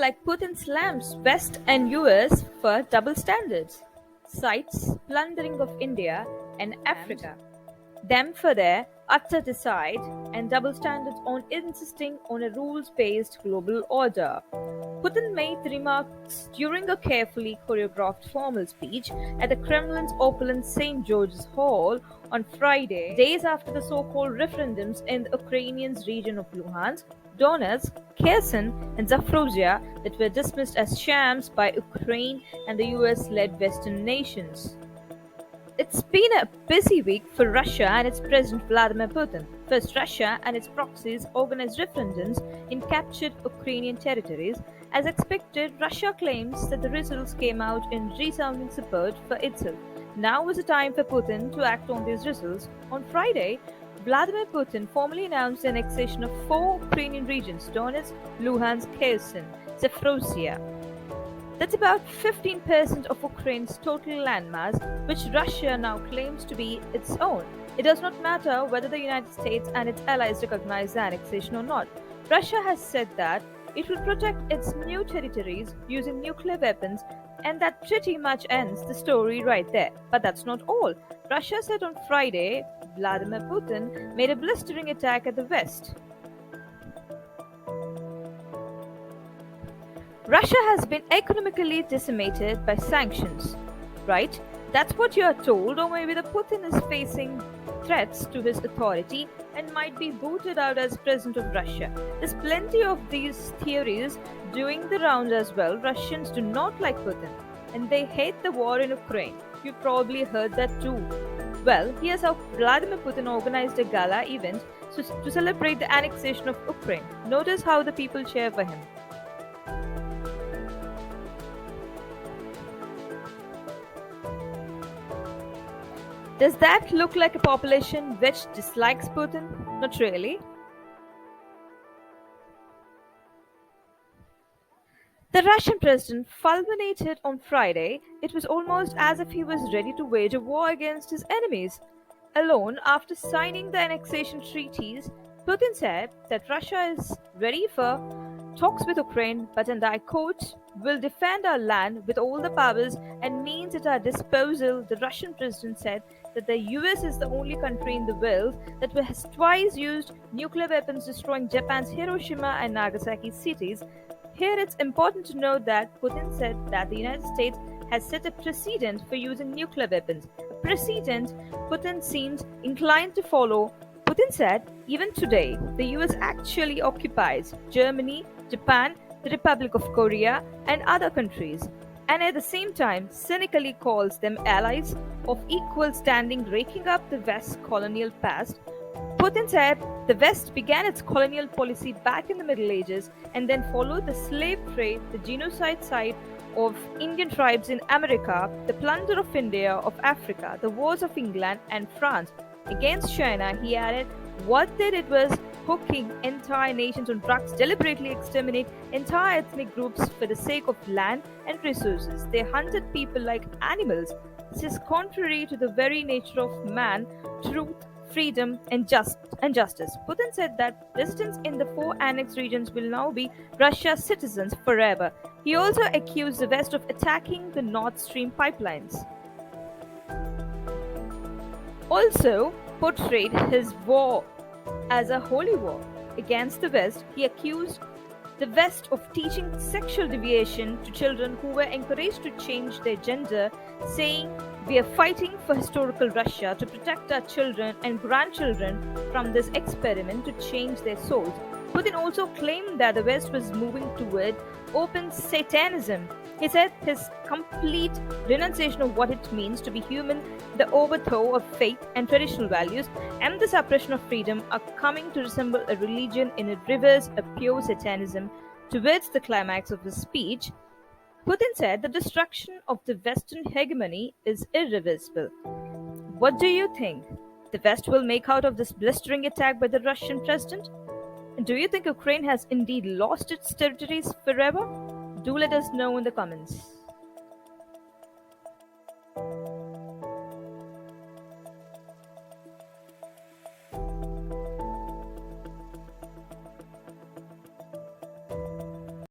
like Putin slams West and US for double standards. Cites plundering of India and Africa. Them for their utter decide and double standards on insisting on a rules-based global order. Putin made the remarks during a carefully choreographed formal speech at the Kremlin's opulent St. George's Hall on Friday, days after the so-called referendums in the Ukrainian region of Luhansk, Donetsk, Kherson and Zaporizhia that were dismissed as shams by Ukraine and the US-led Western nations. It's been a busy week for Russia and its President Vladimir Putin. First, Russia and its proxies organized referendums in captured Ukrainian territories. As expected, Russia claims that the results came out in resounding support for itself. Now is the time for Putin to act on these results. On Friday, Vladimir Putin formally announced the annexation of 4 Ukrainian regions: Donetsk, Luhansk, Kherson, Zaporizhia. That's about 15% of Ukraine's total landmass, which Russia now claims to be its own. It does not matter whether the United States and its allies recognize the annexation or not. Russia has said that it will protect its new territories using nuclear weapons, and that pretty much ends the story right there. But that's not all. Russia said on Friday Vladimir Putin made a blistering attack at the West. Russia has been economically decimated by sanctions, right? That's what you are told, or maybe the Putin is facing threats to his authority and might be booted out as president of Russia. There's plenty of these theories doing the rounds as well. Russians do not like Putin and they hate the war in Ukraine. You probably heard that too. Well, here's how Vladimir Putin organized a gala event to celebrate the annexation of Ukraine. Notice how the people cheer for him. Does that look like a population which dislikes Putin? Not really. The Russian president fulminated on Friday. It was almost as if he was ready to wage a war against his enemies. Alone, after signing the annexation treaties, Putin said that Russia is ready for talks with Ukraine, but, and I quote, "will defend our land with all the powers and means at our disposal." The Russian president said that the US is the only country in the world that has twice used nuclear weapons destroying Japan's Hiroshima and Nagasaki cities. Here it's important to note that Putin said that the United States has set a precedent for using nuclear weapons, a precedent Putin seems inclined to follow. Putin said, even today, the US actually occupies Germany, Japan, the Republic of Korea, and other countries, and at the same time cynically calls them allies of equal standing, raking up the West's colonial past. Putin said the West began its colonial policy back in the Middle Ages and then followed the slave trade, the genocide side of Indian tribes in America, the plunder of India, of Africa, the wars of England and France against China. He added, what they did was hooking entire nations on drugs, deliberately exterminate entire ethnic groups for the sake of land and resources. They hunted people like animals. This is contrary to the very nature of man, truth, freedom, and justice. Putin said that residents in the 4 annexed regions will now be Russia's citizens forever. He also accused the West of attacking the Nord Stream pipelines. Also portrayed his war as a holy war against the West. He accused the West of teaching sexual deviation to children who were encouraged to change their gender, saying, "We are fighting for historical Russia to protect our children and grandchildren from this experiment to change their souls." Putin also claimed that the West was moving toward open Satanism. He said his complete renunciation of what it means to be human, the overthrow of faith and traditional values, and the suppression of freedom are coming to resemble a religion in a reverse, a pure Satanism. Towards the climax of his speech, Putin said the destruction of the Western hegemony is irreversible. What do you think? The West will make out of this blistering attack by the Russian president? And do you think Ukraine has indeed lost its territories forever? Do let us know in the comments.